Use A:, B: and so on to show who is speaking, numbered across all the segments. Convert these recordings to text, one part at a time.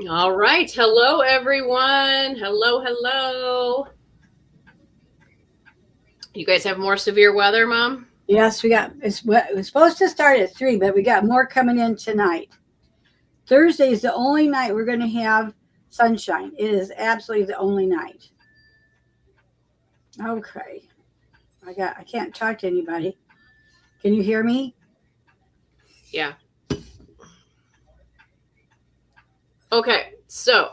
A: All right. Hello, everyone. Hello. You guys have more severe weather, Mom?
B: Yes, it was supposed to start at 3, but we got more coming in tonight. Thursday is the only night we're going to have sunshine. It is absolutely the only night. Okay. I can't talk to anybody. Can you hear me?
A: Yeah. Okay. So,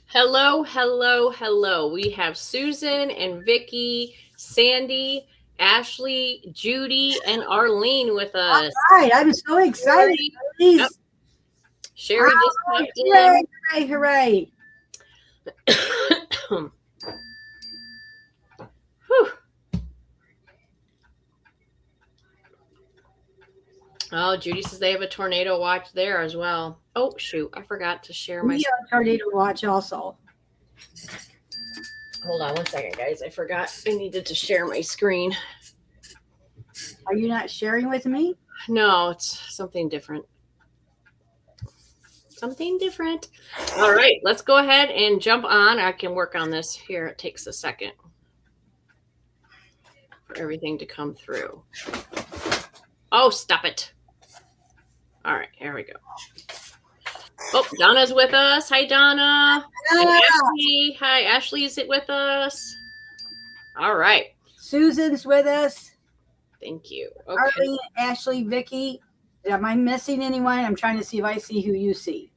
A: hello. We have Susan and Vicky, Sandy, Ashley, Judy, and Arlene with us.
B: All right. I'm so excited. Please.
A: Yep. Sherry just popped
B: Hooray,
A: in.
B: hooray.
A: Whew. Oh, Judy says they have a tornado watch there as well. Oh, shoot. I forgot to share my
B: We have a tornado watch also.
A: Hold on one second, guys. I forgot I needed to share my screen.
B: Are you not sharing with me?
A: No, it's something different. All right, let's go ahead and jump on. I can work on this here. It takes a second for everything to come through. Oh, stop it. All right, here we go. Oh, Donna's with us. Hi, Donna. And Ashley. Hi, Ashley, is it with us? All right.
B: Susan's with us.
A: Thank you.
B: Okay. Arlene, Ashley, Vicky. Am I missing anyone? I'm trying to see if I see who you see.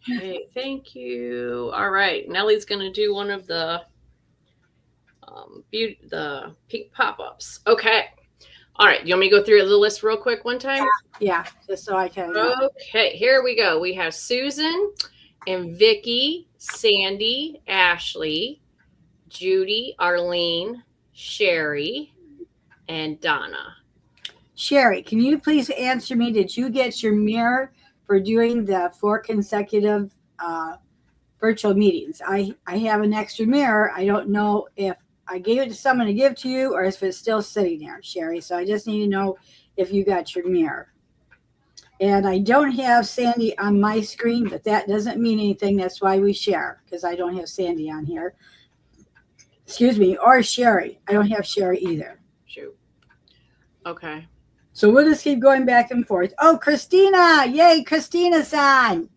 A: Okay, thank you. All right, Nellie's going to do one of the pink pop-ups. Okay. All right, you want me to go through the list real quick one time?
B: Yeah, just so I can.
A: Okay, here we go. We have Susan and Vicky, Sandy, Ashley, Judy, Arlene, Sherry, and Donna.
B: Sherry, can you please answer me? Did you get your mirror for doing the 4 consecutive virtual meetings? I have an extra mirror. I don't know if I gave it to someone to give to you or if it's still sitting there, Sherry. So I just need to know if you got your mirror. And I don't have Sandy on my screen, but that doesn't mean anything. That's why we share, because I don't have Sandy on here. Excuse me, or Sherry. I don't have Sherry either.
A: Shoot. Okay.
B: So we'll just keep going back and forth. Oh, Christina. Yay, Christina's on.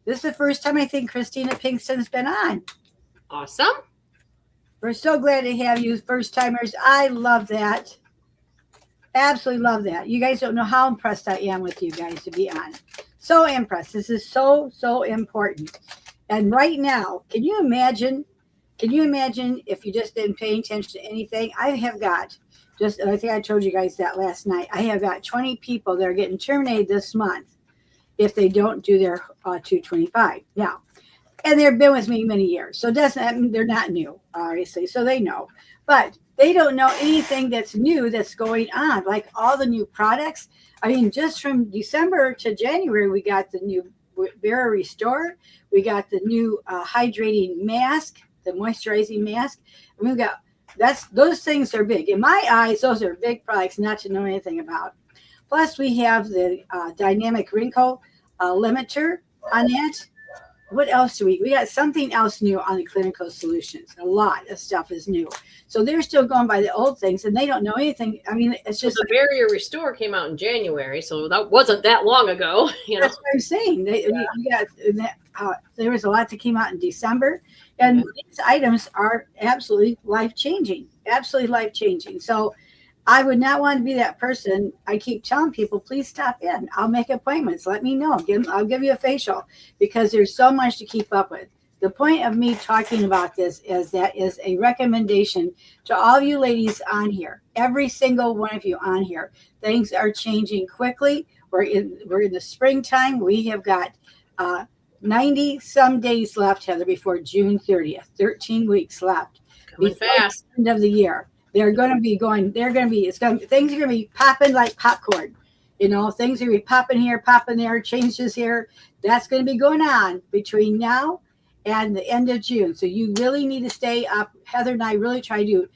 B: This is the first time I think Christina Pinkston's been on.
A: Awesome.
B: We're so glad to have you first timers. I love that. Absolutely love that. You guys don't know how impressed I am with you guys to be on. So impressed. This is so important. And right now, can you imagine if you just didn't pay attention to anything? I have got I think I told you guys that last night. I have got 20 people that are getting terminated this month if they don't do their 225. Now, and they've been with me many years. So doesn't they're not new, obviously. So they know. But they don't know anything that's new that's going on, like all the new products. I mean, just from December to January, we got the new Vera Restore. We got the new hydrating mask, the moisturizing mask. And we've got those things are big. In my eyes, those are big products not to know anything about. Plus, we have the dynamic wrinkle limiter on that. What else do we got something else new on the clinical solutions. A lot of stuff is new. So they're still going by the old things and they don't know anything. I mean, it's just
A: the Barrier Restore came out in January, so that wasn't that long ago.
B: That's what I'm saying. There was a lot that came out in December, and these items are absolutely life-changing. So I would not want to be that person. I keep telling people, please stop in. I'll make appointments. Let me know. I'll give you a facial because there's so much to keep up with. The point of me talking about this is that is a recommendation to all of you ladies on here. Every single one of you on here. Things are changing quickly. We're in the springtime. We have got 90 some days left, Heather, before June 30th. 13 weeks left.
A: Coming fast.
B: The end of the year. Things are going to be popping like popcorn. Things are going to be popping here, popping there, changes here. That's going to be going on between now and the end of June. So you really need to stay up. Heather and I really try to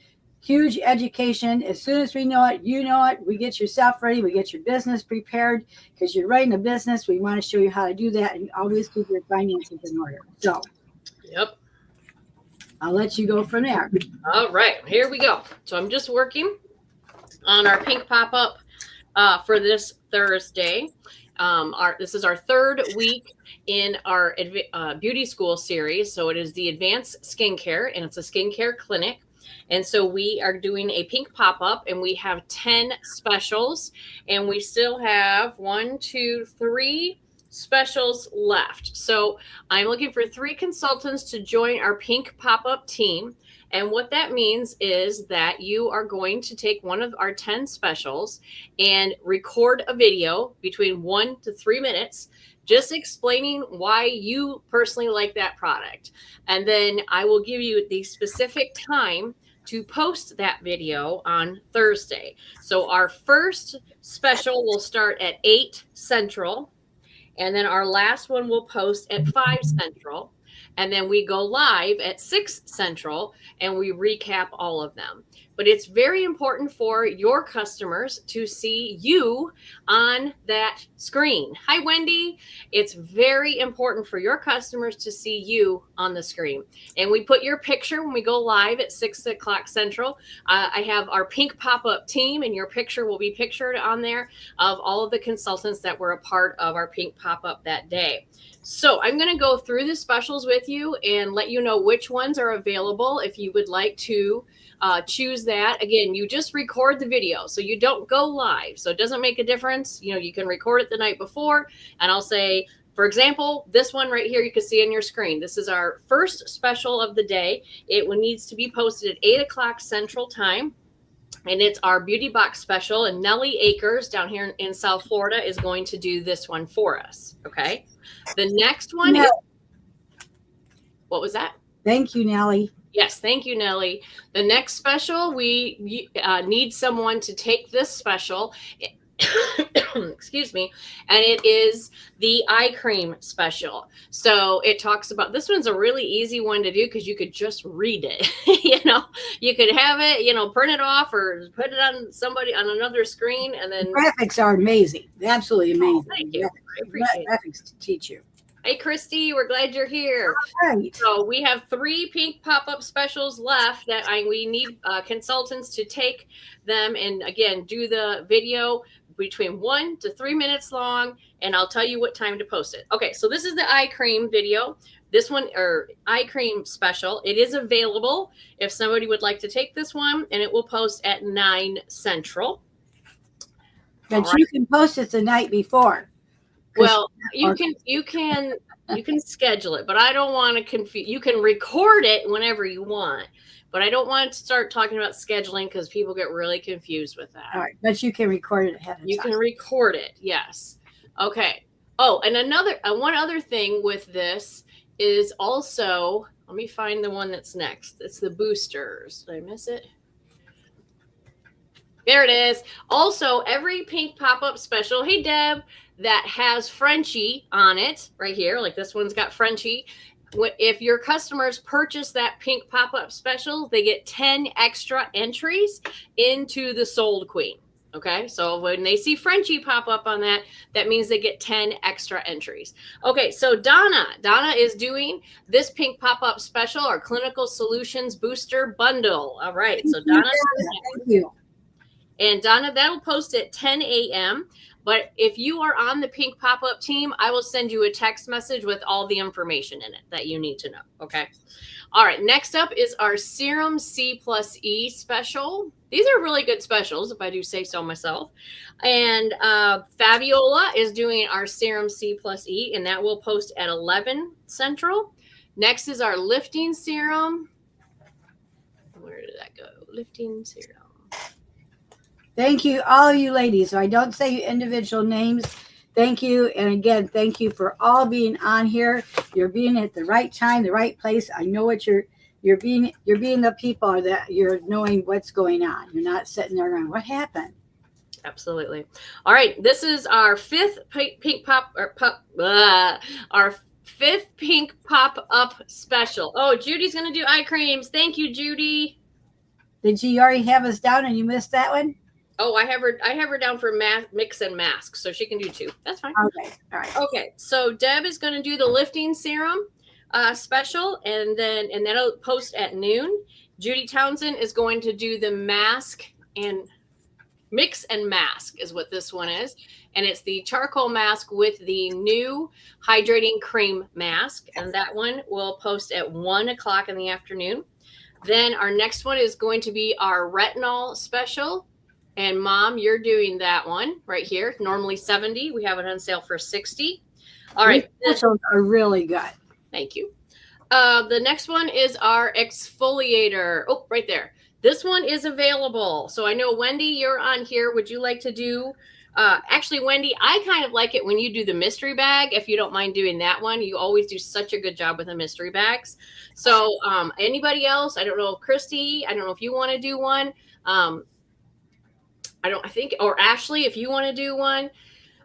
B: huge education. As soon as we know it, you know it. We get yourself ready. We get your business prepared because you're running a business. We want to show you how to do that and always keep your finances in order. So,
A: Yep.
B: I'll let you go from there.
A: All right, here we go. So I'm just working on our pink pop-up for this Thursday. This is our third week in our beauty school series. So it is the advanced skincare, and it's a skincare clinic. And so we are doing a pink pop-up, and we have 10 specials, and we still have 3 specials left. So I'm looking for 3 consultants to join our pink pop-up team. And what that means is that you are going to take one of our 10 specials and record a video between 1 to 3 minutes, just explaining why you personally like that product. And then I will give you the specific time to post that video on Thursday. So our first special will start at 8 Central. And then our last one will post at 5 Central. And then we go live at 6 Central and we recap all of them. But it's very important for your customers to see you on that screen. Hi, Wendy. It's very important for your customers to see you on the screen. And we put your picture when we go live at 6 o'clock Central. I have our pink pop-up team, and your picture will be pictured on there of all of the consultants that were a part of our pink pop-up that day. So I'm going to go through the specials with you and let you know which ones are available if you would like to choose that. Again, you just record the video, so you don't go live. So it doesn't make a difference. You know, you can record it the night before, and I'll say, for example, this one right here, you can see on your screen. This is our first special of the day. It needs to be posted at 8 o'clock Central Time. And it's our beauty box special, and Nellie Akers down here in South Florida is going to do this one for us. Okay. The next one is, what was that?
B: Thank you, Nellie.
A: Yes, thank you, Nellie. The next special, we need someone to take this special. Excuse me. And it is the eye cream special. So it talks about, this one's a really easy one to do because you could just read it. You know, you could have it, you know, print it off or put it on another screen, and then
B: The graphics are amazing. Absolutely amazing.
A: Oh, thank you. I appreciate it.
B: Graphics to teach you.
A: Hey, Christy, we're glad you're here.
B: All right.
A: So we have 3 pink pop-up specials left that we need consultants to take them and, again, do the video between 1 to 3 minutes long, and I'll tell you what time to post it. Okay, so this is the eye cream video. This one, or eye cream special, it is available if somebody would like to take this one, and it will post at 9 Central.
B: But you can post it the night before.
A: Well, you can schedule it, but I don't want to confuse. You can record it whenever you want, but I don't want to start talking about scheduling because people get really confused with that.
B: All right, but you can record it ahead of time.
A: You can record it, yes. Okay. Oh, and one other thing with this is also, let me find the one that's next. It's the boosters. Did I miss it? There it is. Also, every pink pop-up special, hey Deb, that has Frenchie on it right here, like this one's got Frenchie. If your customers purchase that pink pop-up special, they get 10 extra entries into the Sold Queen. Okay, so when they see Frenchie pop up on that, that means they get 10 extra entries. Okay, so Donna is doing this pink pop-up special, our Clinical Solutions Booster Bundle. All right, so Donna.
B: Thank you.
A: And Donna, that'll post at 10 a.m. But if you are on the pink pop-up team, I will send you a text message with all the information in it that you need to know. Okay. All right. Next up is our Serum C+E special. These are really good specials, if I do say so myself. And Fabiola is doing our Serum C+E, and that will post at 11 Central. Next is our Lifting Serum. Where did that go? Lifting Serum.
B: Thank you, all of you ladies. So I don't say you individual names. Thank you. And again, thank you for all being on here. You're being at the right time, the right place. I know what you're being the people that you're knowing what's going on. You're not sitting there going, what happened?
A: Absolutely. All right. This is our fifth pink pop-up special. Oh, Judy's going to do eye creams. Thank you, Judy.
B: Did you already have us down and you missed that one?
A: Oh, I have her down for mix and mask, so she can do 2. That's fine.
B: Okay. All right.
A: Okay. So Deb is going to do the lifting serum special, and that'll post at noon. Judy Townsend is going to do the mask and mix and mask is what this one is. And it's the charcoal mask with the new hydrating cream mask. And that one will post at 1 o'clock in the afternoon. Then our next one is going to be our retinol special. And Mom, you're doing that one right here. Normally $70. We have it on sale for $60. All right.
B: These specials are really good.
A: Thank you. The next one is our exfoliator. Oh, right there. This one is available. So I know, Wendy, you're on here. Would you like to do, actually, Wendy, I kind of like it when you do the mystery bag, if you don't mind doing that one. You always do such a good job with the mystery bags. So anybody else? I don't know, Christy, I don't know if you want to do one. Or Ashley, if you want to do one.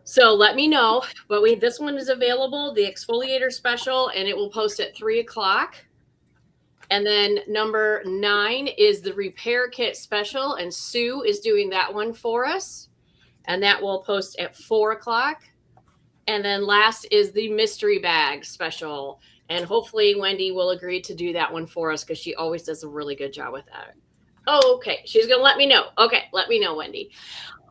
A: So let me know. But this one is available, the exfoliator special, and it will post at 3 o'clock. And then number 9 is the repair kit special, and Sue is doing that one for us. And that will post at 4 o'clock. And then last is the mystery bag special. And hopefully Wendy will agree to do that one for us because she always does a really good job with that. Oh, okay. She's going to let me know. Okay. Let me know, Wendy.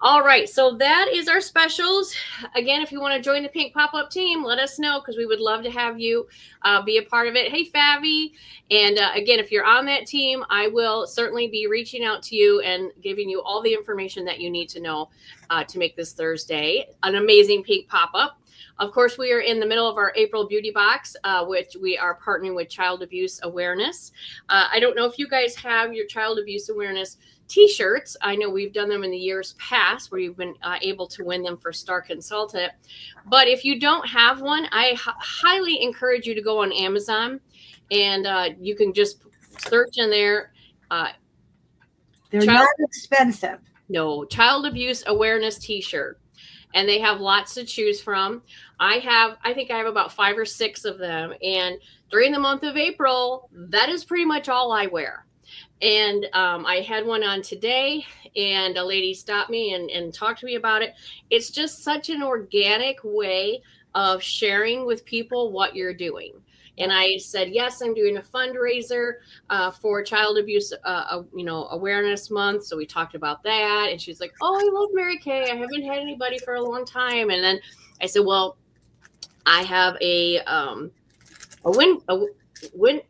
A: All right. So that is our specials. Again, if you want to join the Pink Pop-Up team, let us know because we would love to have you be a part of it. Hey, Favi. And again, if you're on that team, I will certainly be reaching out to you and giving you all the information that you need to know to make this Thursday an amazing Pink Pop-Up. Of course, we are in the middle of our April Beauty Box, which we are partnering with Child Abuse Awareness. I don't know if you guys have your Child Abuse Awareness T-shirts. I know we've done them in the years past where you've been able to win them for Star Consultant. But if you don't have one, I highly encourage you to go on Amazon and you can just search in there.
B: They're not expensive.
A: No, Child Abuse Awareness T-shirt. And they have lots to choose from. I think I have about 5 or 6 of them. And during the month of April, that is pretty much all I wear. And I had one on today, and a lady stopped me and talked to me about it. It's just such an organic way of sharing with people what you're doing. And I said, yes, I'm doing a fundraiser for Child Abuse, Awareness Month. So we talked about that. And she's like, oh, I love Mary Kay. I haven't had anybody for a long time. And then I said, well, I have a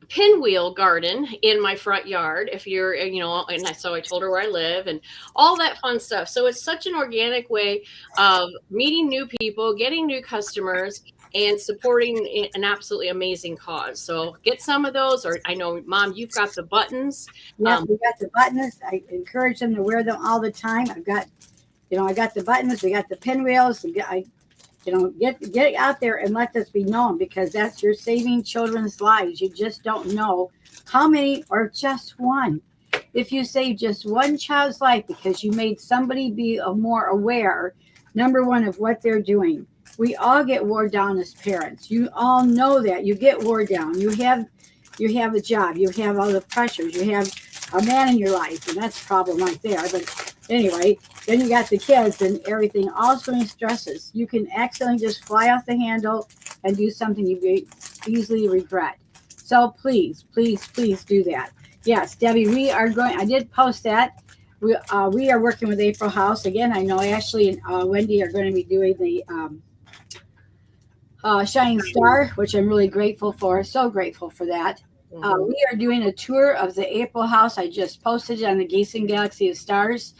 A: pinwheel garden in my front yard. If you're, and so I told her where I live and all that fun stuff. So it's such an organic way of meeting new people, getting new customers, and supporting an absolutely amazing cause. So get some of those, or I know, Mom, you've got the buttons.
B: Yes, we got the buttons. I encourage them to wear them all the time. I got the buttons. We got the pinwheels. Get out there and let this be known because you're saving children's lives. You just don't know how many or just one. If you save just one child's life because you made somebody be more aware, number one, of what they're doing. We all get wore down as parents. You all know that. You get wore down. You have a job. You have all the pressures. You have a man in your life, and that's a problem right there. But anyway, then you got the kids and everything. All so many stresses. You can accidentally just fly off the handle and do something you easily regret. So please, please, please do that. Yes, Debbie, I did post that. We are working with April House. Again, I know Ashley and Wendy are going to be doing the Shining Star, which I'm really grateful for. So grateful for that. Mm-hmm. We are doing a tour of the April House. I just posted it on the Gazing Galaxy of Stars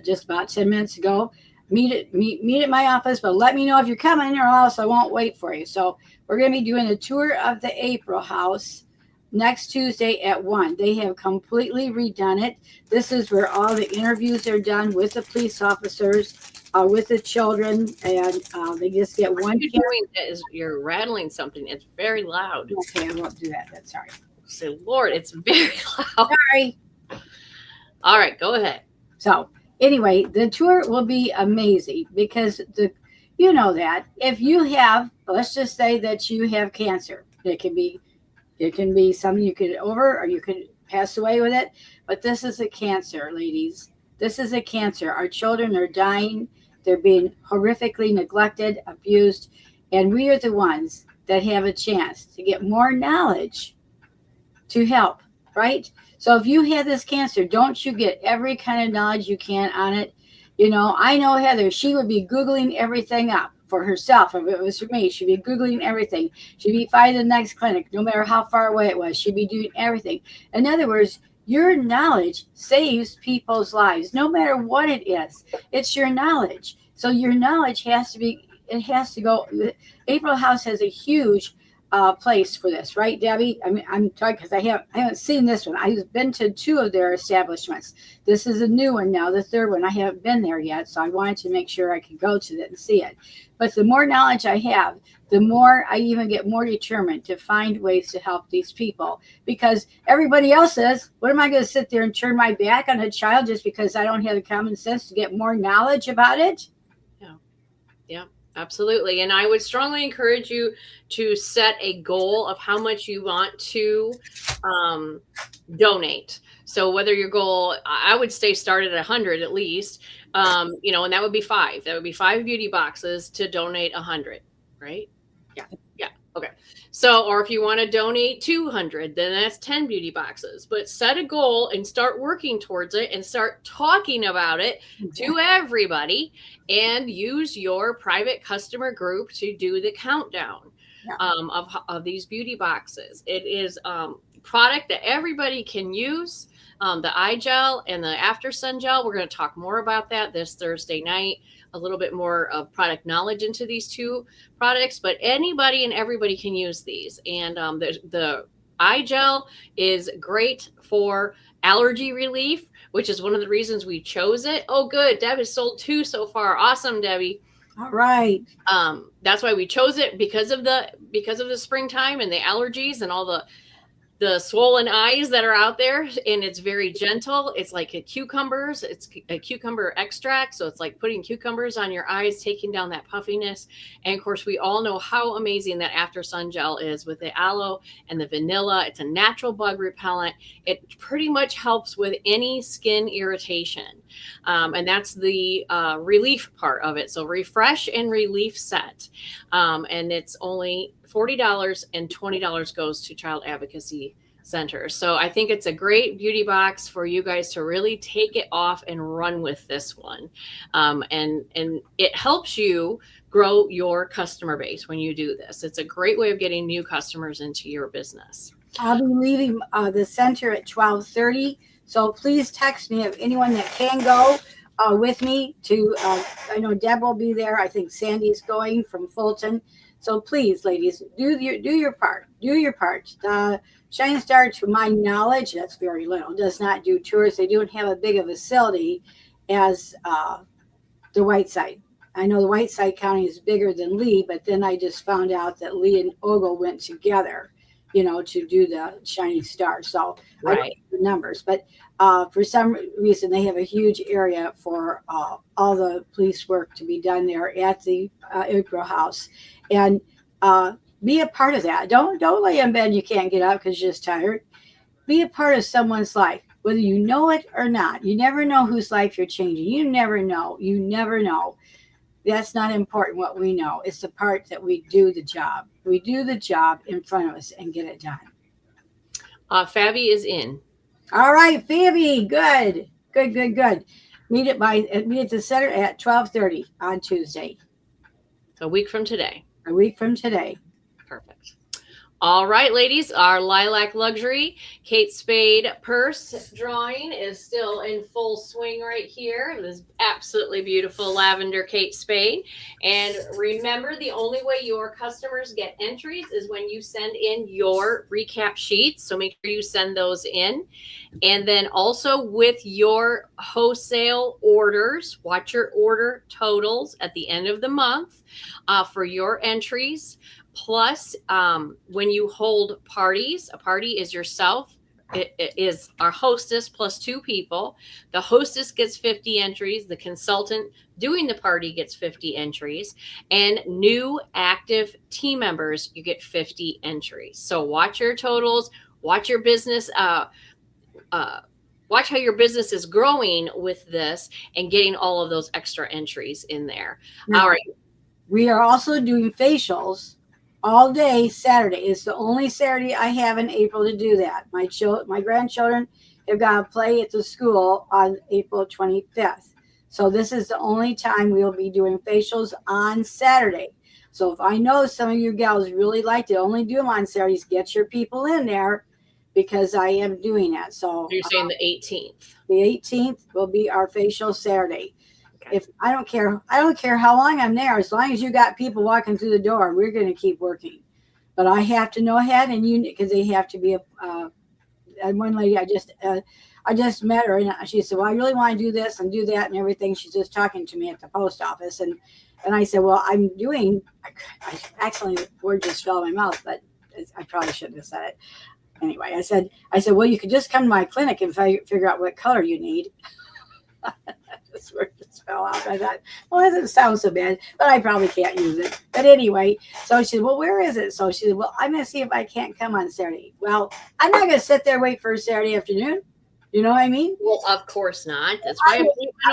B: just about 10 minutes ago. Meet at my office, but let me know if you're coming or else I won't wait for you. So we're going to be doing a tour of the April House next Tuesday at 1. They have completely redone it. This is where all the interviews are done with the police officers, with the children, and they just get one.
A: What you're doing is you're rattling something. It's very loud.
B: Okay, I won't do that. That's sorry.
A: So, Lord, it's very loud.
B: Sorry.
A: All right, go ahead.
B: So, anyway, the tour will be amazing because that if you have, let's just say that you have cancer, it can be something you could or you could pass away with it. But this is a cancer, ladies. This is a cancer. Our children are dying. They're being horrifically neglected, abused, and we are the ones that have a chance to get more knowledge to help, right? So if you have this cancer, don't you get every kind of knowledge you can on it? You know, I know Heather, she would be Googling everything up for herself. If it was for me, she'd be Googling everything. She'd be finding the next clinic, no matter how far away it was. She'd be doing everything. In other words, your knowledge saves people's lives, no matter what it is. It's your knowledge. So your knowledge has to go. April House has a huge place for this, right, Debbie? I mean, I'm talking because I haven't seen this one. I've been to 2 of their establishments. This is a new one now, the 3rd one. I haven't been there yet, so I wanted to make sure I could go to it and see it. But the more knowledge I have, the more I even get more determined to find ways to help these people. Because everybody else says, what am I going to sit there and turn my back on a child just because I don't have the common sense to get more knowledge about it?
A: Yeah. Absolutely. And I would strongly encourage you to set a goal of how much you want to donate. So whether your goal, I would stay started at 100 at least, you know, and that would be 5. That would be 5 beauty boxes to donate 100, right? Yeah. Okay. So, or if you want to donate 200, then that's 10 beauty boxes. But set a goal and start working towards it and start talking about it to everybody, and use your private customer group to do the countdown of these beauty boxes. It is product that everybody can use. The eye gel and the after sun gel. We're going to talk more about that this Thursday night. A little bit more of product knowledge into these 2 products, but anybody and everybody can use these. And the eye gel is great for allergy relief, which is one of the reasons we chose it. Oh, good. Deb has sold 2 so far. Awesome, Debbie.
B: All right.
A: That's why we chose it, because of the springtime and the allergies and all the swollen eyes that are out there. And it's very gentle. It's like cucumbers. It's a cucumber extract. So it's like putting cucumbers on your eyes, taking down that puffiness. And of course, we all know how amazing that after sun gel is with the aloe and the vanilla. It's a natural bug repellent. It pretty much helps with any skin irritation. And that's the relief part of it. So refresh and relief set. And it's only $40, and $20 goes to child advocacy centers. So I think it's a great beauty box for you guys to really take it off and run with this one. And it helps you grow your customer base when you do this. It's a great way of getting new customers into your business.
B: I'll be leaving the center at 12:30. So please text me if anyone that can go with me to, I know Deb will be there. I think Sandy's going from Fulton. So please, ladies, do your part. Do your part. Shining Star, to my knowledge, that's very little, does not do tours. They don't have a big a facility as the Whiteside. I know the Whiteside County is bigger than Lee, but then I just found out that Lee and Ogle went together, you know, to do the Shining Star. So I don't know the numbers, but for some reason they have a huge area for all the police work to be done there at the April House. And be a part of that. Don't lay in bed, you can't get up because you're just tired. Be a part of someone's life, whether you know it or not. You never know whose life you're changing. You never know. You never know. That's not important what we know. It's the part that we do the job. We do the job in front of us and get it done.
A: Fabi is in.
B: All right, Fabi. Good. Meet at the center at 12:30 on Tuesday.
A: A week from today.
B: Perfect.
A: All right, ladies, our Lilac Luxury Kate Spade purse drawing is still in full swing right here. This absolutely beautiful lavender Kate Spade. And remember, the only way your customers get entries is when you send in your recap sheets. So make sure you send those in. And then also with your wholesale orders, watch your order totals at the end of the month for your entries. Plus, when you hold parties, a party is yourself. It is our hostess plus 2 people. The hostess gets 50 entries. The consultant doing the party gets 50 entries. And new active team members, you get 50 entries. So watch your totals, watch your business watch how your business is growing with this and getting all of those extra entries in there.
B: Now,
A: All right.
B: we are also doing facials all day Saturday. It's the only Saturday I have in April to do that. My grandchildren have got to play at the school on April 25th. So this is the only time we'll be doing facials on Saturday. So if I know some of you gals really like to only do them on Saturdays, get your people in there because I am doing that. So
A: You're saying the 18th.
B: The 18th will be our facial Saturday.
A: Okay.
B: If I don't care how long I'm there, as long as you got people walking through the door, we're going to keep working. But I have to know ahead, and because they have to be and one lady I just met her, and she said, "Well, I really want to do this and do that and everything." She's just talking to me at the post office, and I said, "Well, I'm doing." I accidentally, the word just fell in my mouth, but I probably shouldn't have said it. Anyway, I said, "Well, you could just come to my clinic and figure out what color you need." This word just fell out. I thought, well, that doesn't sound so bad, but I probably can't use it. But anyway, so she said, "Well, where is it?" So she said, "Well, I'm going to see if I can't come on Saturday." Well, I'm not going to sit there and wait for a Saturday afternoon. You know what I mean?
A: Well, of course not. That's why
B: I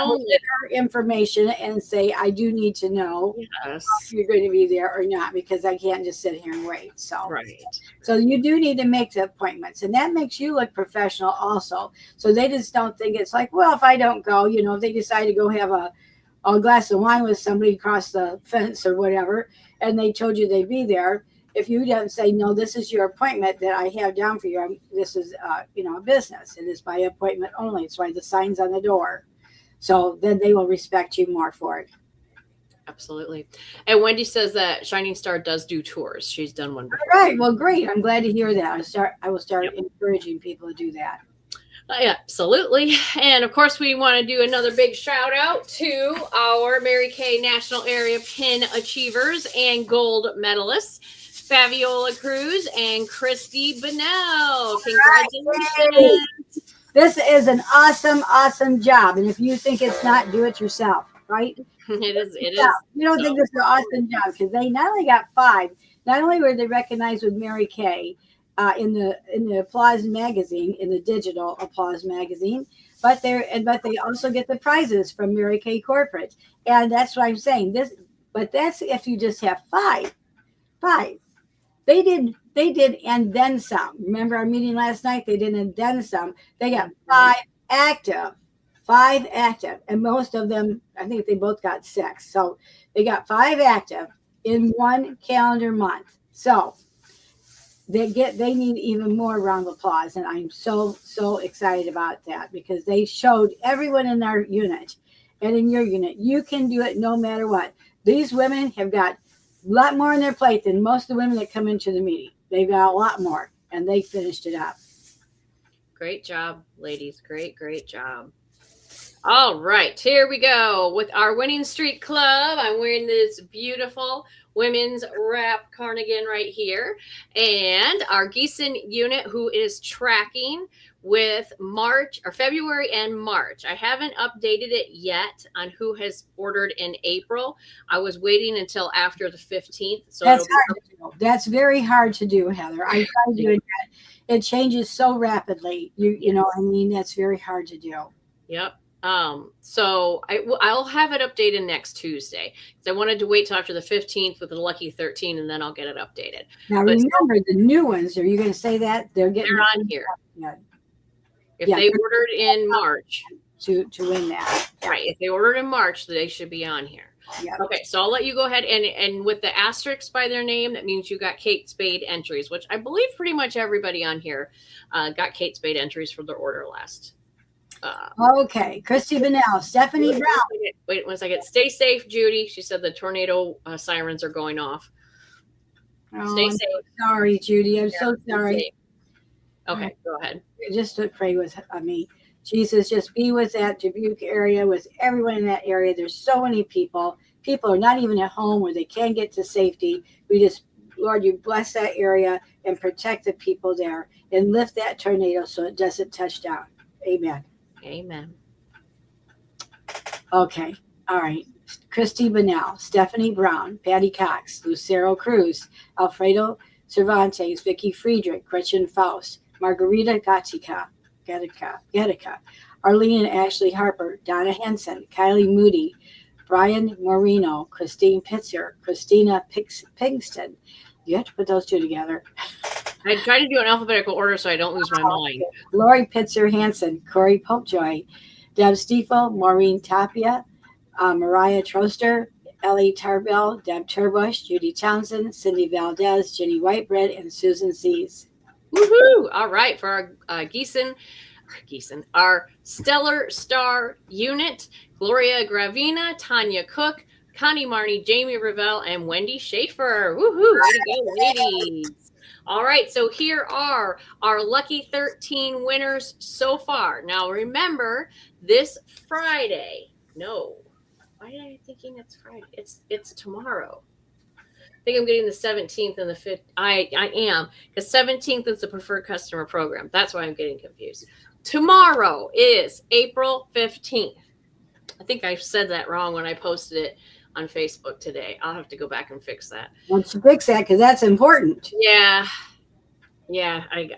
B: will get her information and say, I do need to know if you're going to be there or not, because I can't just sit here and wait. So,
A: right.
B: So you do need to make the appointments, and that makes you look professional also. So they just don't think it's like, well, if I don't go, if they decide to go have a glass of wine with somebody across the fence or whatever, and they told you they'd be there. If you don't say, no, this is your appointment that I have down for you, this is, a business. It is by appointment only. It's why the sign's on the door. So then they will respect you more for it.
A: Absolutely. And Wendy says that Shining Star does do tours. She's done one before.
B: All right. Well, great. I'm glad to hear that. I will start encouraging people to do that.
A: Absolutely. And of course, we want to do another big shout out to our Mary Kay National Area Pin Achievers and Gold Medalists, Fabiola Cruz and Christy Bunnell. Congratulations.
B: Right. This is an awesome job. And if you think it's not, do it yourself, right?
A: It is.
B: You don't think this is an awesome job, because they not only got 5, not only were they recognized with Mary Kay in the Applause magazine, in the digital Applause magazine, but they also get the prizes from Mary Kay Corporate. And that's what I'm saying. But that's if you just have 5. They did and then some. Remember our meeting last night? They did and then some. They got 5 active, and most of them, I think they both got 6. So they got 5 active in one calendar month. So they need even more round of applause, and I'm so excited about that, because they showed everyone in our unit and in your unit, you can do it no matter what. These women have got a lot more on their plate than most of the women that come into the meeting. They've got a lot more, and they finished it up.
A: Great job, ladies. Great job. All right, here we go with our Winning Streak Club. I'm wearing this beautiful women's wrap cardigan right here, and our Gießen unit, who is tracking with February and March. I haven't updated it yet on who has ordered in April. I was waiting until after the 15th. So
B: that's very hard to do, Heather. I tried doing that. It changes so rapidly. You know, I mean, that's very hard to do.
A: Yep. So I'll have it updated next Tuesday, because I wanted to wait till after the 15th with the lucky 13, and then I'll get it updated.
B: Now, remember, the new ones, are you going to say that? They're
A: on here. If they ordered in March.
B: To win that.
A: Right. If they ordered in March, they should be on here.
B: Yep.
A: Okay, so I'll let you go ahead, and with the asterisks by their name, that means you got Kate Spade entries, which I believe pretty much everybody on here got Kate Spade entries for their order last.
B: Okay, Christy Bunnell, Stephanie Brown.
A: Wait 1 second. Stay safe, Judy. She said the tornado sirens are going off. Stay safe.
B: Sorry, Judy. I'm so sorry.
A: Okay, go ahead.
B: Just to pray with me. Jesus, just be with that Dubuque area, with everyone in that area. There's so many people. People are not even at home where they can get to safety. Lord, you bless that area and protect the people there, and lift that tornado so it doesn't touch down. Amen.
A: Amen.
B: Okay. All right. Christy Bunnell, Stephanie Brown, Patty Cox, Lucero Cruz, Alfredo Cervantes, Vicky Friedrich, Gretchen Faust, Margarita Gatica, Gattaca, Arlene and Ashley Harper, Donna Henson, Kylie Moody, Brian Moreno, Christine Pitzer, Christina Pingston. You have to put those two together.
A: I try to do an alphabetical order so I don't lose my mind.
B: Lori Pitzer Hansen, Corey Popejoy, Deb Stiefel, Maureen Tapia, Mariah Troster, Ellie Tarbell, Deb Turbush, Judy Townsend, Cindy Valdez, Jenny Whitebread, and Susan Sees.
A: Woohoo! All right, for our our Stellar Star unit, Gloria Gravina, Tanya Cook, Connie Marnie, Jamie Revelle, and Wendy Schaefer. Woohoo! Way to go, ladies. All right, so here are our lucky 13 winners so far. Now remember, this Friday. No, why am I thinking it's Friday? It's tomorrow. I think I'm getting the 17th and the 5th. I am, because 17th is the preferred customer program. That's why I'm getting confused. Tomorrow is April 15th. I think I said that wrong when I posted it on Facebook today. I'll have to go back and fix that.
B: Once you fix that, because that's important.
A: Yeah,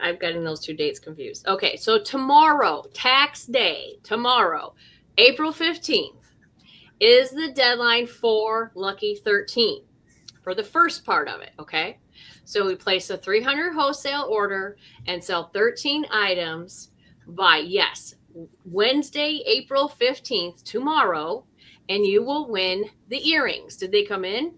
A: I've gotten those two dates confused. Okay, so tomorrow, tax day, tomorrow, April 15th, is the deadline for Lucky 13 for the first part of it, okay? So we place a 300 wholesale order and sell 13 items by, yes, Wednesday, April 15th, tomorrow, and you will win the earrings. Did they come in?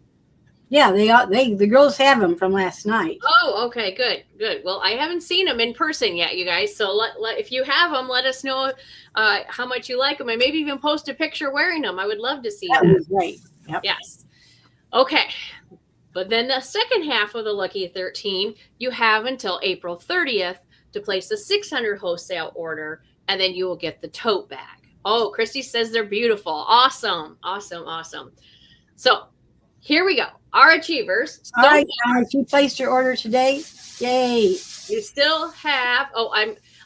B: Yeah, the girls have them from last night.
A: Oh, okay, good. Well, I haven't seen them in person yet, you guys. So if you have them, let us know how much you like them, and maybe even post a picture wearing them. I would love to see that.
B: That was great. Yep.
A: Yes. Okay. But then the second half of the Lucky 13, you have until April 30th to place a 600 wholesale order, and then you will get the tote bag. Oh, Christy says they're beautiful. Awesome. So here we go. Our achievers.
B: All right, you placed your order today. Yay.
A: You still have,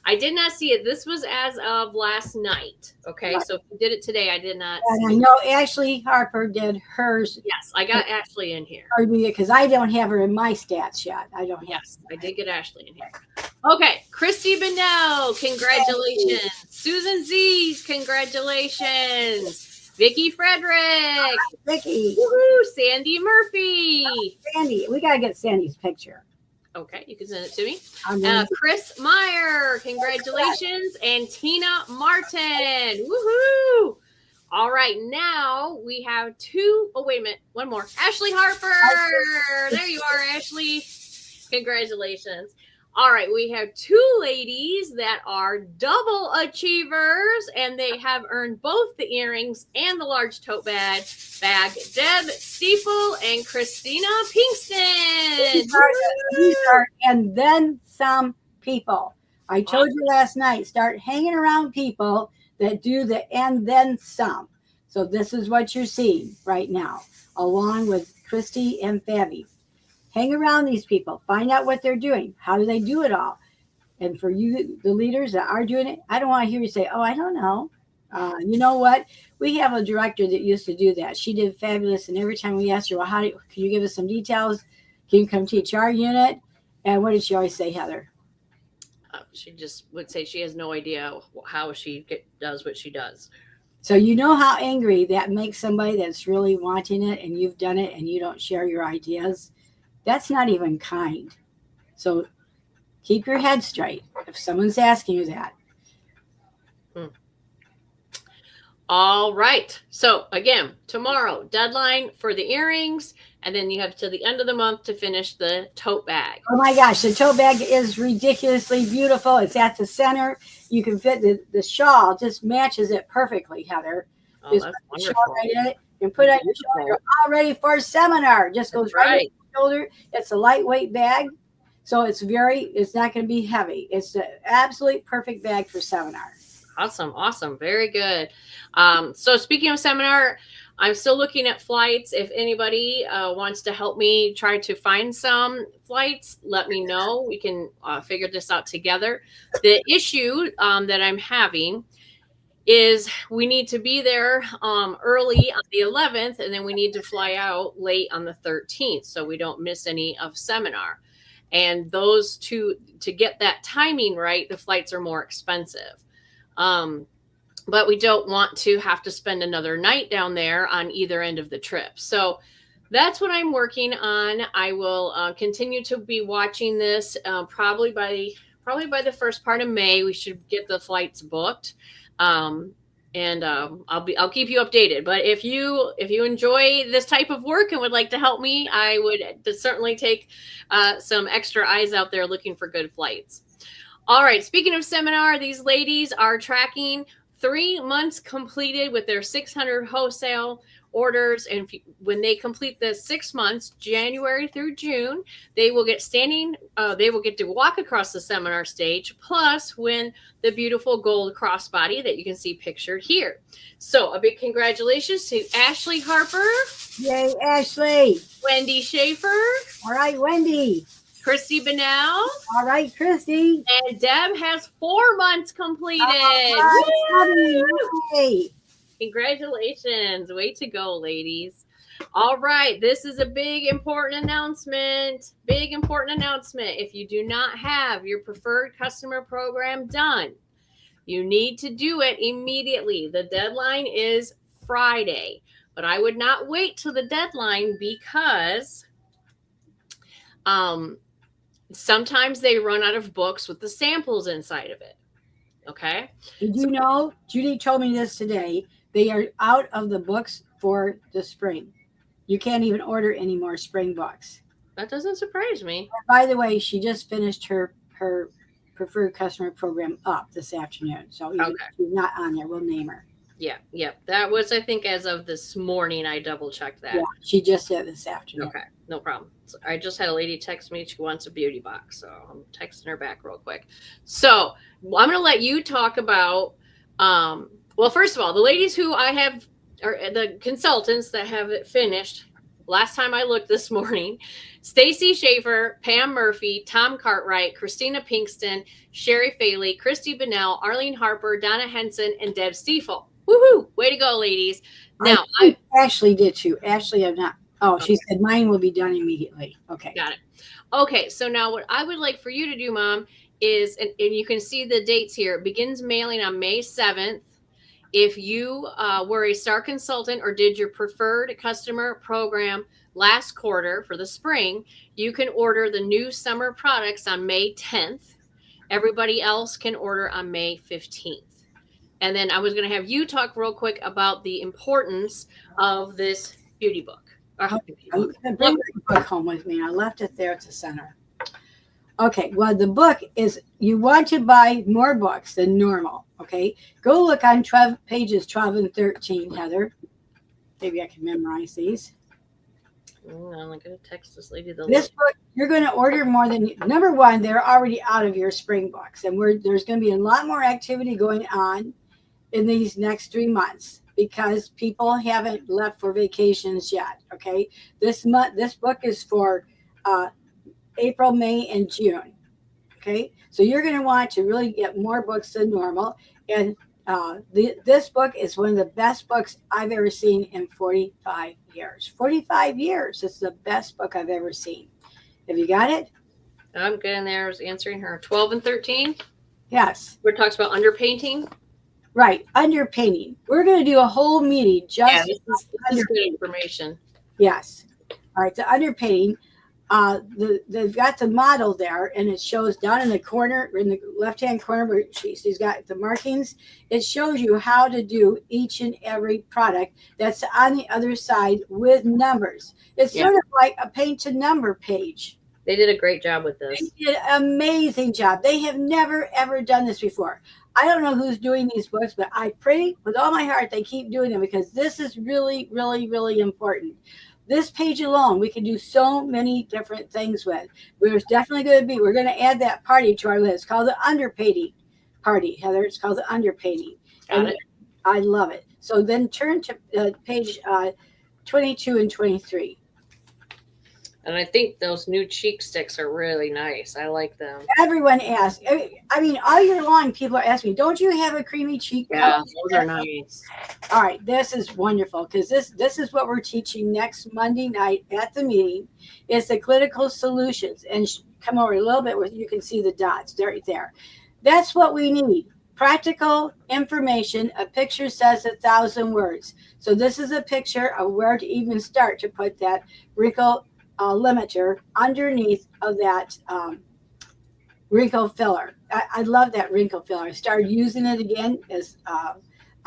A: I did not see it. This was as of last night. Okay. Right. So if you did it today, I did not
B: see I know Ashley Harper did hers.
A: Yes, I got Ashley in here.
B: Because I don't have her in my stats yet. I don't have
A: Yes, I did get Ashley in here. Okay. Christy Bennell, congratulations. Susan Z's, congratulations. Vicki Frederick.
B: Vicki.
A: Woohoo. Sandy Murphy.
B: Sandy. We got to get Sandy's picture.
A: Okay, you can send it to me. Chris Meyer, congratulations. And Tina Martin. Woohoo. All right, now we have two. Oh, wait a minute. One more. Ashley Harper. There you are, Ashley. Congratulations. All right, we have two ladies that are double achievers, and they have earned both the earrings and the large tote bag. Deb Stiefel and Christina Pinkston.
B: These are and then some people. I told you last night, start hanging around people that do the and then some. So this is what you're seeing right now, along with Christy and Fabi. Hang around these people. Find out what they're doing. How do they do it all? And for you, the leaders that are doing it, I don't want to hear you say, oh, I don't know. You know what? We have a director that used to do that. She did fabulous. And every time we asked her, well, can you give us some details? Can you come teach our unit? And what did she always say, Heather?
A: She just would say she has no idea how she does what she does.
B: So you know how angry that makes somebody that's really wanting it and you've done it and you don't share your ideas? That's not even kind. So keep your head straight if someone's asking you that.
A: All right. So again, tomorrow, deadline for the earrings, and then you have till the end of the month to finish the tote bag.
B: Oh my gosh, the tote bag is ridiculously beautiful. It's at the center. You can fit the shawl, just matches it perfectly, Heather.
A: Oh,
B: just
A: that's
B: put the
A: wonderful.
B: shawl right in it and put it on your shoulder. You're all ready for a seminar. Just goes right on your shoulder. It's a lightweight bag. So it's not going to be heavy. It's the absolute perfect bag for seminar.
A: Awesome. Very good. So speaking of seminar, I'm still looking at flights. If anybody wants to help me try to find some flights, let me know. We can figure this out together. The issue that I'm having is we need to be there early on the 11th, and then we need to fly out late on the 13th so we don't miss any of seminar. And those two, to get that timing right, the flights are more expensive. But we don't want to have to spend another night down there on either end of the trip. So that's what I'm working on. I will continue to be watching this. Probably by the first part of May, we should get the flights booked. I'll keep you updated. But if you enjoy this type of work and would like to help me, I would certainly take some extra eyes out there looking for good flights. All right. Speaking of seminar, these ladies are tracking 3 months completed with their 600 wholesale orders. And when they complete the 6 months, January through June, they will get to walk across the seminar stage, plus win the beautiful gold crossbody that you can see pictured here. So a big congratulations to Ashley Harper.
B: Yay, Ashley.
A: Wendy Schaefer.
B: All right, Wendy.
A: Christy Bennell.
B: All right, Christy.
A: And Deb has 4 months completed.
B: Hey.
A: Congratulations. Way to go, ladies. All right. This is a big, important announcement. Big, important announcement. If you do not have your preferred customer program done, you need to do it immediately. The deadline is Friday, but I would not wait till the deadline because sometimes they run out of books with the samples inside of it. Okay.
B: Did you know, Judy told me this today, they are out of the books for the spring. You can't even order any more spring books.
A: That doesn't surprise me.
B: By the way, she just finished her preferred customer program up this afternoon. So even if she's not on there, we'll name her.
A: Yeah. That was, I think, as of this morning, I double checked that.
B: Yeah, she just did this afternoon.
A: Okay, no problem. So I just had a lady text me. She wants a beauty box. So I'm texting her back real quick. So I'm going to let you talk about, well, first of all, the ladies who I have, or the consultants that have it finished, last time I looked this morning, Stacy Schaefer, Pam Murphy, Tom Cartwright, Christina Pinkston, Sherry Faley, Christy Bennell, Arlene Harper, Donna Henson, and Deb Stiefel. Woohoo! Way to go, ladies. Now,
B: Ashley did too. Ashley, I'm not. Oh, she said mine will be done immediately. Okay.
A: Got it. Okay, so now what I would like for you to do, Mom, is, and you can see the dates here, it begins mailing on May 7th. If you were a STAR consultant or did your preferred customer program last quarter for the spring, you can order the new summer products on May 10th. Everybody else can order on May 15th. And then I was going to have you talk real quick about the importance of this beauty book.
B: I'm going to bring the book home with me. I left it there at the center. Okay, well, the book is, you want to buy more books than normal, okay? Go look on pages 12 and 13, Heather. Maybe I can memorize these.
A: I'm going to text this lady the
B: this book, you're going to order more than, number one, they're already out of your spring books. And there's going to be a lot more activity going on in these next 3 months because people haven't left for vacations yet, okay? This book is for April, May, and June. Okay, so you're going to want to really get more books than normal. And this book is one of the best books I've ever seen in 45 years. 45 years. It's the best book I've ever seen. Have you got it?
A: I'm getting there. I was answering her. 12 and 13?
B: Yes.
A: Where it talks about underpainting?
B: Right, underpainting. We're going to do a whole meeting just
A: this is good information.
B: Yes. All right, the underpainting. They've got the model there, and it shows down in the corner, in the left-hand corner where she's got the markings. It shows you how to do each and every product that's on the other side with numbers. It's sort of like a paint to number page.
A: They did a great job with this.
B: They did an amazing job. They have never, ever done this before. I don't know who's doing these books, but I pray with all my heart they keep doing them because this is really, really, really important. This page alone, we can do so many different things with. We're definitely we're going to add that party to our list. It's called the underpainting party, Heather. It's called the underpainting.
A: Got it.
B: I love it. So then turn to page 22 and 23.
A: And I think those new cheek sticks are really nice. I like them.
B: Everyone asks. I mean, all year long, people are asking me, don't you have a creamy cheek?
A: Yeah, those are nice.
B: All right, this is wonderful because this is what we're teaching next Monday night at the meeting. Is the clinical solutions. And come over a little bit where you can see the dots right there. That's what we need. Practical information. A picture says 1,000 words. So this is a picture of where to even start to put that wrinkle limiter underneath of that wrinkle filler. I love that wrinkle filler. I started using it again as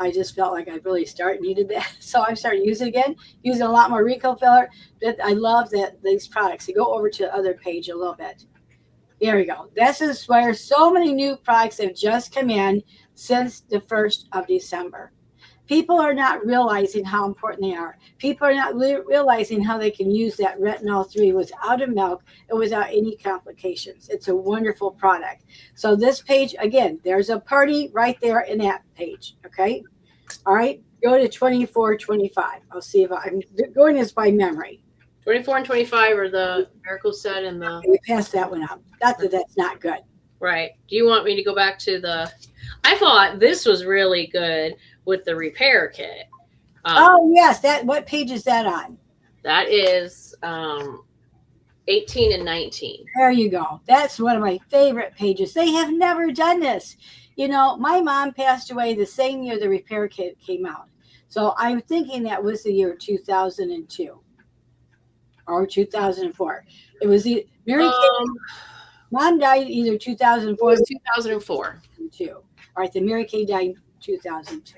B: I just felt like I really needed that. So I started using it again, using a lot more wrinkle filler. But I love that these products. So go over to the other page a little bit. There we go. This is where so many new products have just come in since the 1st of December. People are not realizing how important they are. People are not realizing how they can use that retinol 3 without a milk and without any complications. It's a wonderful product. So this page, again, there's a party right there in that page. Okay. All right. Go to 24, 25. I'll see if I'm going this by memory.
A: 24 and 25 are the miracle set and the.
B: We passed that one up. Not that that's not good.
A: Right. Do you want me to go back to the? I thought this was really good with the repair kit.
B: Oh yes, that. What page is that on?
A: That is 18 and 19.
B: There you go. That's one of my favorite pages. They have never done this. You know, my mom passed away the same year the repair kit came out. So I'm thinking that was the year 2002 or 2004. It was the Mary Kay. Mom died either 2004 or
A: 2004.
B: All right, the Mary Kay died in 2002.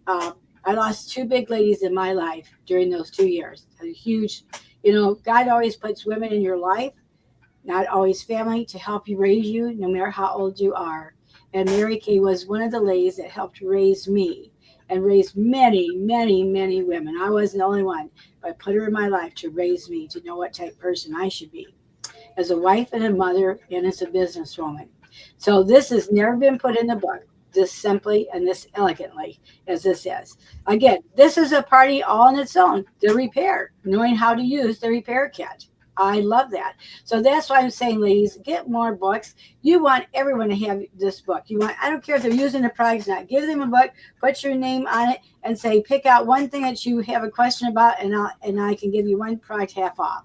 B: I lost two big ladies in my life during those 2 years. A huge, you know, God always puts women in your life, not always family, to help you raise you, no matter how old you are. And Mary Kay was one of the ladies that helped raise me and raise many, many, many women. I wasn't the only one, but I put her in my life to raise me, to know what type of person I should be as a wife and a mother and as a businesswoman. So this has never been put in the book this simply and this elegantly as this is. Again, this is a party all on its own, the repair, knowing how to use the repair kit. I love that. So that's why I'm saying, ladies, get more books. You want everyone to have this book. You want, I don't care if they're using the products or not. Give them a book, put your name on it, and say, pick out one thing that you have a question about, and I can give you one product half off.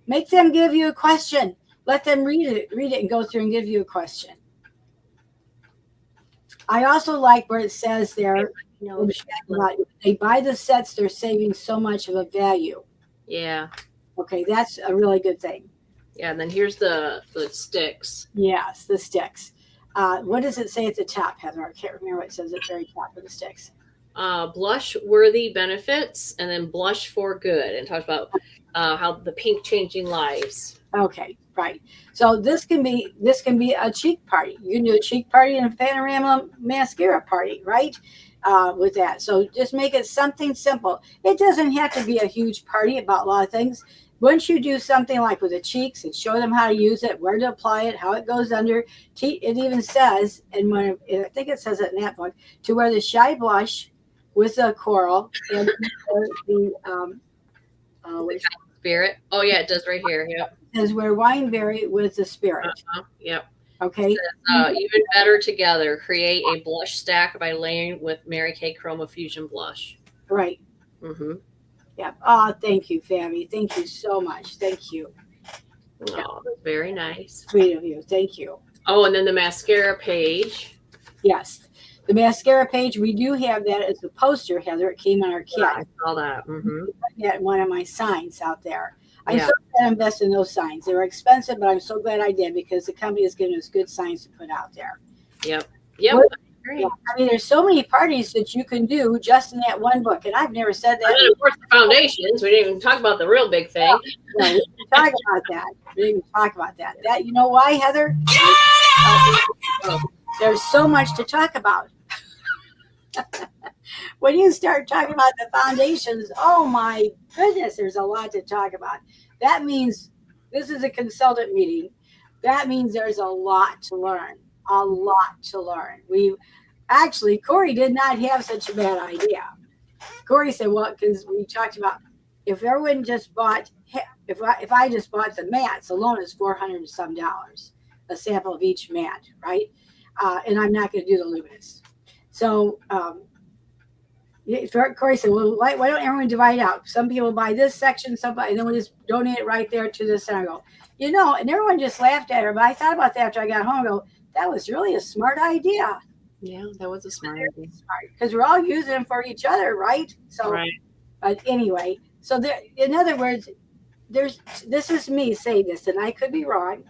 B: Make them give you a question. Let them read it and go through and give you a question. I also like where it says there, they buy the sets, they're saving so much of a value.
A: Yeah.
B: Okay, that's a really good thing.
A: Yeah, and then here's the sticks.
B: Yes, the sticks. What does it say at the top, Heather? I can't remember what it says at the very top of the sticks.
A: Blush-worthy benefits, and then blush for good, and talks about how the pink changing lives.
B: Okay, right. So this can be a cheek party. You can do a cheek party and a panorama mascara party, right? With that. So just make it something simple. It doesn't have to be a huge party about a lot of things. Once you do something like with the cheeks and show them how to use it, where to apply it, how it goes under, it even says, and when I think it says it in that book, to wear the shy blush with the coral and the
A: spirit. Oh yeah, it does right here. Yep.
B: It says wear wineberry with the spirit.
A: Yep.
B: Okay.
A: Says, even better together, create a blush stack by layering with Mary Kay Chroma Fusion blush.
B: Right.
A: Mm-hmm.
B: Yeah. Oh, thank you, Fabi. Thank you so much. Thank you.
A: Oh, very nice.
B: Sweet of you. Thank you.
A: Oh, and then the mascara page.
B: Yes. The mascara page, we do have that as a poster, Heather. It came on our kit.
A: Yeah, I saw that. Mm-hmm.
B: That one of my signs out there. I'm so glad I invested in those signs. They were expensive, but I'm so glad I did because the company is giving us good signs to put out there.
A: Yep.
B: Great. I mean, there's so many parties that you can do just in that one book, and I've never said that.
A: And then, of course, the foundations. We didn't even talk about the real big thing.
B: No, we didn't talk about that. We didn't talk about that. That, you know why, Heather? There's so much to talk about. When you start talking about the foundations, oh my goodness, there's a lot to talk about. That means this is a consultant meeting. That means there's a lot to learn. A lot to learn. Actually, Corey did not have such a bad idea. Corey said, well, because we talked about if everyone just bought, if I just bought the mats alone, it's $400 and some, a sample of each mat, right? And I'm not going to do the luminous. So Corey said, well, why don't everyone divide out? Some people buy this section, and then we'll just donate it right there to the center. I go, You know, and everyone just laughed at her. But I thought about that after I got home. I go, that was really a smart idea.
A: Yeah, that was a smart idea.
B: Because we're all using them for each other, right? So,
A: Right.
B: but anyway, so there, in other words, this is me saying this, and I could be wrong.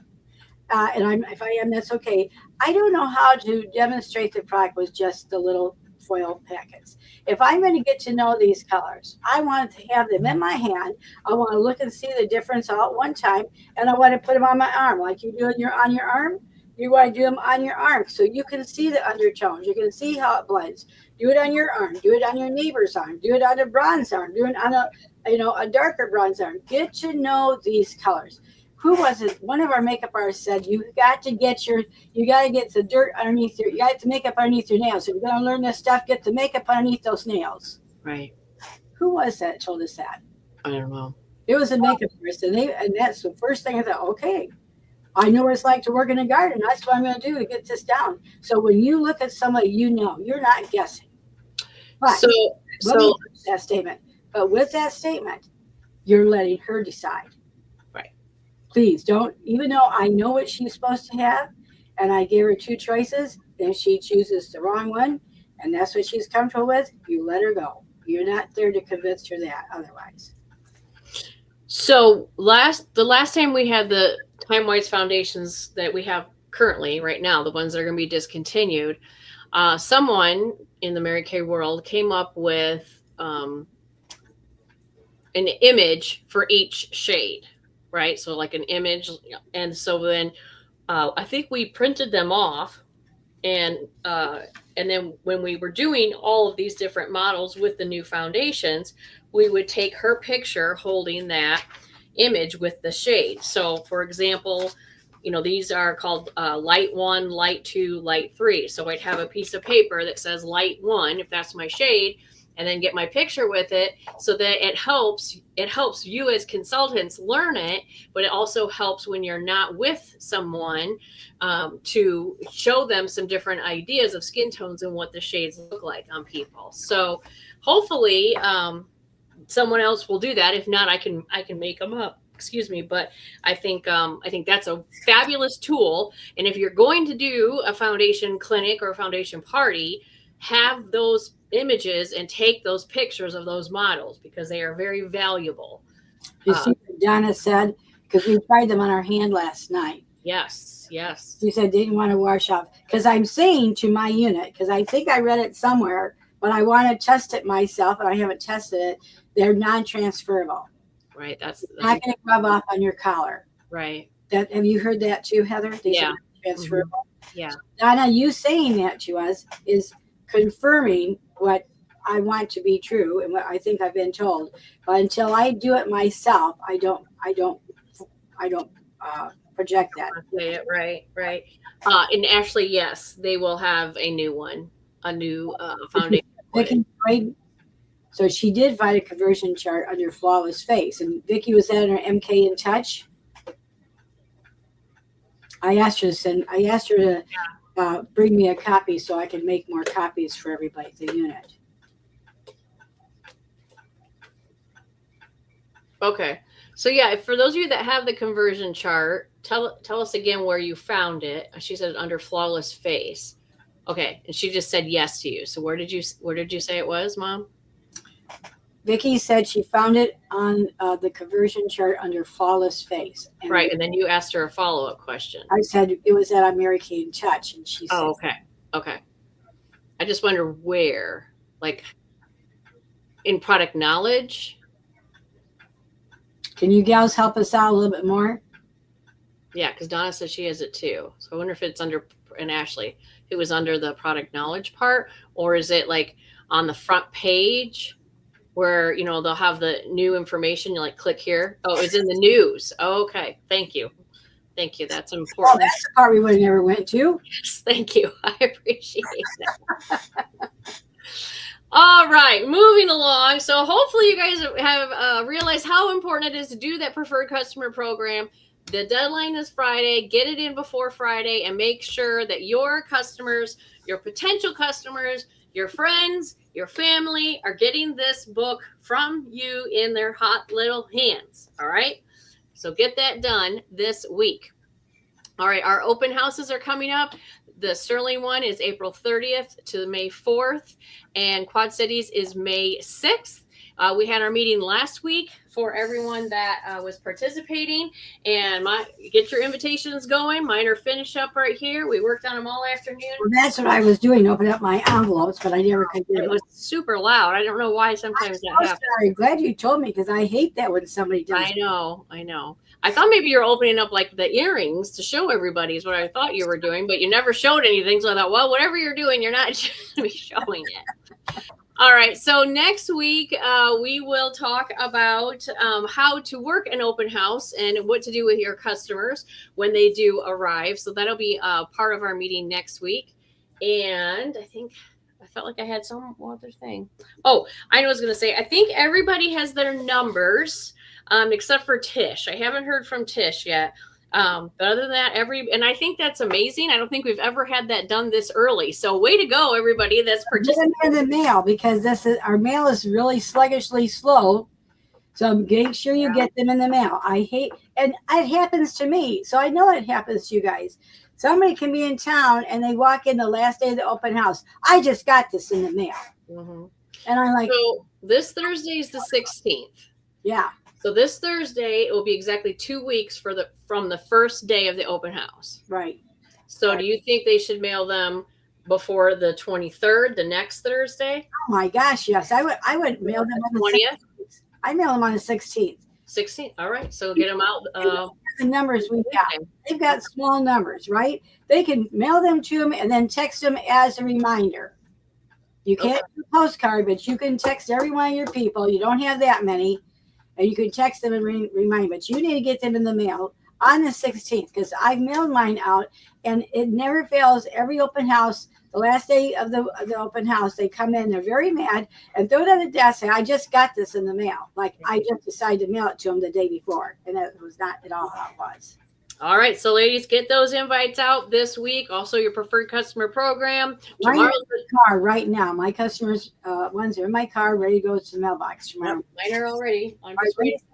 B: If I am, that's okay. I don't know how to demonstrate the product with just the little foil packets. If I'm going to get to know these colors, I want to have them in my hand. I want to look and see the difference all at one time, and I want to put them on my arm, like you do on your arm. You want to do them on your arm so you can see the undertones. You can see how it blends. Do it on your arm. Do it on your neighbor's arm. Do it on a bronze arm. Do it on a darker bronze arm. Get to know these colors. Who was it? One of our makeup artists said you got to get the dirt underneath you got the makeup underneath your nails. If you're going to learn this stuff, get the makeup underneath those nails.
A: Right.
B: Who was that told us that?
A: I don't know.
B: It was a makeup artist, and that's the first thing I thought. Okay, I know what it's like to work in a garden. That's what I'm going to do to get this down. So when you look at somebody, you know you're not guessing. But that statement. But with that statement, you're letting her decide. Please don't, even though I know what she's supposed to have, and I gave her 2 choices, then she chooses the wrong one, and that's what she's comfortable with, you let her go. You're not there to convince her that otherwise.
A: So the last time we had the Time Whites foundations that we have currently right now, the ones that are going to be discontinued, someone in the Mary Kay world came up with an image for each shade. Right. So like an image. And so then I think we printed them off. And then when we were doing all of these different models with the new foundations, we would take her picture holding that image with the shade. So for example, these are called light 1, light 2, light 3. So I'd have a piece of paper that says light 1, if that's my shade, and then get my picture with it so that it helps you as consultants learn it, but it also helps when you're not with someone to show them some different ideas of skin tones and what the shades look like on people. So hopefully someone else will do that. If not, I can make them up. Excuse me, but I think that's a fabulous tool. And if you're going to do a foundation clinic or a foundation party, have those images and take those pictures of those models because they are very valuable.
B: You see what Donna said? Because we tried them on our hand last night.
A: Yes.
B: She said didn't want to wash off. Because I'm saying to my unit, because I think I read it somewhere, but I want to test it myself, and I haven't tested it. They're non-transferable.
A: Right. That's
B: not going to rub off on your collar.
A: Right.
B: Have you heard that too, Heather? These
A: are
B: transferable.
A: Mm-hmm. Yeah.
B: So Donna, you saying that to us is confirming what I want to be true and what I think I've been told. But until I do it myself, I don't project that.
A: Say it right. And actually, yes, they will have a new one, a new foundation.
B: So she did find a conversion chart under Flawless Face, and Vicki was at her MK in Touch. I asked her to bring me a copy so I can make more copies for everybody at the unit.
A: Okay. So yeah, for those of you that have the conversion chart, tell us again where you found it. She said under Flawless Face. Okay. And she just said yes to you. So where did you say it was, Mom?
B: Vicki said she found it on the conversion chart under Flawless Face.
A: Right. And then you asked her a follow-up question.
B: I said it was at Mary Kay in Touch, and she said,
A: Okay. I just wonder where, like in product knowledge.
B: Can you gals help us out a little bit more?
A: Yeah, because Donna says she has it too. So I wonder if it's under, and Ashley, it was under the product knowledge part, or is it like on the front page where, they'll have the new information, you like click here. Oh, it's in the news. Okay. Thank you. That's important.
B: Oh, that's the part we would have never went to.
A: Yes, thank you. I appreciate that. All right, moving along. So hopefully you guys have realized how important it is to do that preferred customer program. The deadline is Friday. Get it in before Friday and make sure that your customers, your potential customers, your friends, your family are getting this book from you in their hot little hands. All right. So get that done this week. All right, our open houses are coming up. The Sterling one is April 30th to May 4th, and Quad Cities is May 6th. We had our meeting last week for everyone that was participating, and get your invitations going. Mine are finished up right here. We worked on them all afternoon.
B: Well, that's what I was doing, opening up my envelopes, but I never could do
A: It
B: it.
A: was super loud. I don't know why sometimes that happens.
B: Sorry, glad you told me because I hate that when somebody does.
A: I know. I thought maybe you were opening up like the earrings to show everybody is what I thought you were doing, but you never showed anything. So I thought, well, whatever you're doing, you're not going to be showing it. All right. So next week, we will talk about how to work an open house and what to do with your customers when they do arrive. So that'll be part of our meeting next week. And I felt like I had some other thing. Oh, I know what I was going to say. I think everybody has their numbers. Except for Tish. I haven't heard from Tish yet. But other than that, and I think that's amazing. I don't think we've ever had that done this early. So way to go, everybody that's participating.
B: In the mail because our mail is really sluggishly slow. So make sure you get them in the mail. And it happens to me. So I know it happens to you guys. Somebody can be in town and they walk in the last day of the open house. I just got this in the mail.
A: Mm-hmm.
B: And I'm like,
A: so this Thursday is the 16th.
B: Yeah.
A: So this Thursday, it will be exactly 2 weeks from the first day of the open house.
B: Right.
A: So do you think they should mail them before the 23rd, the next Thursday?
B: Oh my gosh, yes. I would mail them on the
A: 20th.
B: I mail them on the 16th.
A: 16th. All right. So get them out.
B: The numbers we got. They've got small numbers, right? They can mail them to them and then text them as a reminder. You can't do a postcard, but you can text every one of your people. You don't have that many. And you can text them and remind, but you need to get them in the mail on the 16th because I've mailed mine out and it never fails. Every open house, the last day of the open house, they come in, they're very mad and throw it on the desk and say, I just got this in the mail. Like I just decided to mail it to them the day before. And that was not at all how it was.
A: All right. So ladies, get those invites out this week. Also your preferred customer program. Tomorrow's
B: car right now. My customers, ones are in my car, ready to go to the mailbox tomorrow.
A: Mine are already.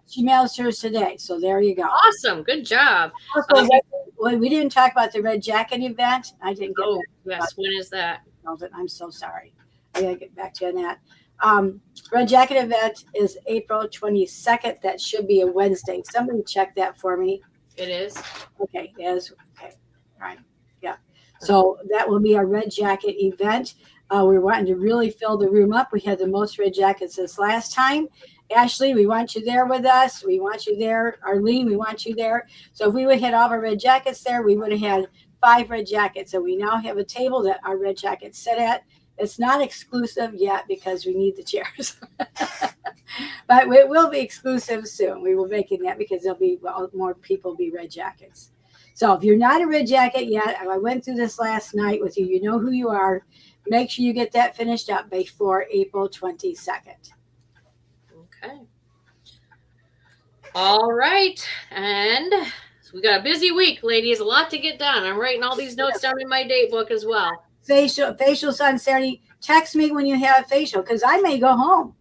B: She mails hers today. So there you go.
A: Awesome. Good job.
B: Also, we didn't talk about the Red Jacket event. I didn't get
A: yes. When is that?
B: I'm so sorry. I got to get back to you on that. Red Jacket event is April 22nd. That should be a Wednesday. Somebody check that for me.
A: It is.
B: Okay. It is. Okay. All right. Yeah. So that will be our Red Jacket event. We're wanting to really fill the room up. We had the most red jackets this last time. Ashley, we want you there with us. We want you there. Arlene, we want you there. So if we would have had all our red jackets there, we would have had 5 red jackets. So we now have a table that our red jackets sit at. It's not exclusive yet because we need the chairs. But it will be exclusive soon. We will make it that because there'll be more people be red jackets. So if you're not a red jacket yet, I went through this last night with you. You know who you are. Make sure you get that finished up before April 22nd.
A: Okay. All right. And so we got a busy week, ladies. A lot to get done. I'm writing all these notes down in my date book as well.
B: Facials on Saturday. Text me when you have a facial because I may go home.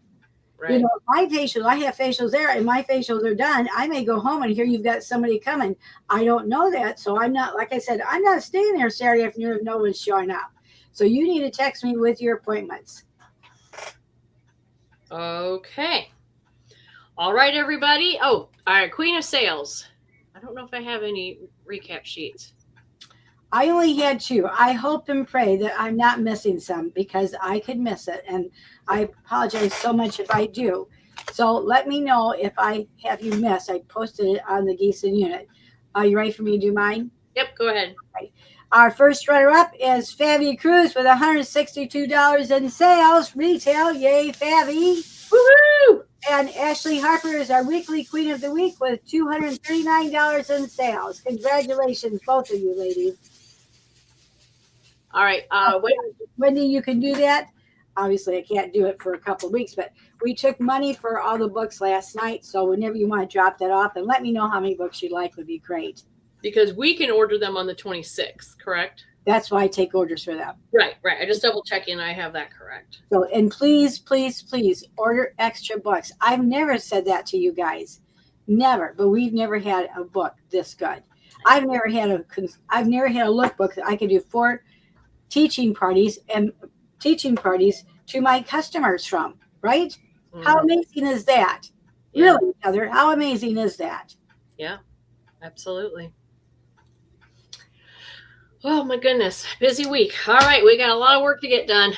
B: Right. You know, my facial, I have facials there and my facials are done. I may go home and hear you've got somebody coming. I don't know that. So I'm not, like I said, I'm not staying there Saturday afternoon if no one's showing up. So you need to text me with your appointments.
A: Okay. All right, everybody. Oh, all right. Queen of Sales. I don't know if I have any recap sheets.
B: I only had 2. I hope and pray that I'm not missing some because I could miss it. And I apologize so much if I do. So let me know if I have you missed. I posted it on the Geeson unit. Are you ready for me to do mine?
A: Yep, go ahead.
B: Okay. Our first runner-up is Fabi Cruz with $162 in sales. Retail, yay, Fabi.
A: Woohoo!
B: And Ashley Harper is our weekly Queen of the Week with $239 in sales. Congratulations, both of you ladies.
A: All right.
B: Wendy, you can do that. Obviously, I can't do it for a couple of weeks, but we took money for all the books last night. So whenever you want to drop that off and let me know how many books you like would be great.
A: Because we can order them on the 26th, correct?
B: That's why I take orders for them.
A: Right. I just double checking. I have that correct.
B: So, and please, please, please order extra books. I've never said that to you guys. Never. But we've never had a book this good. I've never had a lookbook that I could do 4 teaching parties to my customers from, right? How amazing is that?
A: Yeah.
B: Really, Heather, how amazing is that?
A: Yeah, absolutely. Oh my goodness, busy week. All right, we got a lot of work to get done.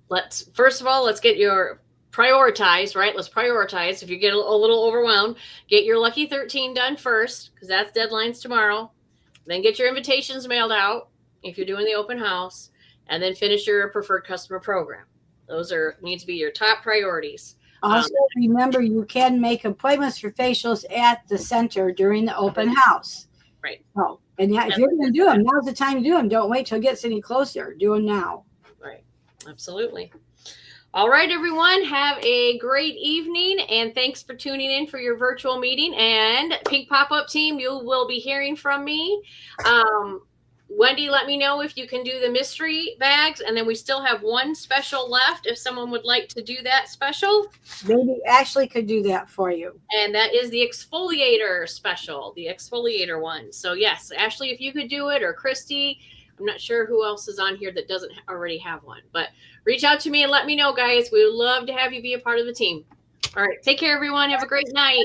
A: Let's get your prioritize, right? Let's prioritize. If you get a little overwhelmed, get your Lucky 13 done first, because that's deadlines tomorrow. Then get your invitations mailed out if you're doing the open house, and then finish your preferred customer program. Those need to be your top priorities.
B: Also, remember, you can make appointments for facials at the center during the open house.
A: Right.
B: Oh, and yeah, if you're going to do them, now's the time to do them. Don't wait till it gets any closer. Do them now.
A: Right. Absolutely. All right, everyone. Have a great evening, and thanks for tuning in for your virtual meeting. And Pink Pop-Up Team, you will be hearing from me. Wendy, let me know if you can do the mystery bags, and then we still have one special left if someone would like to do that special.
B: Maybe Ashley could do that for you.
A: And that is the exfoliator special, the exfoliator one. So yes, Ashley, if you could do it, or Christy. I'm not sure who else is on here that doesn't already have one, but reach out to me and let me know, guys. We would love to have you be a part of the team. All right. Take care, everyone. Have a great night.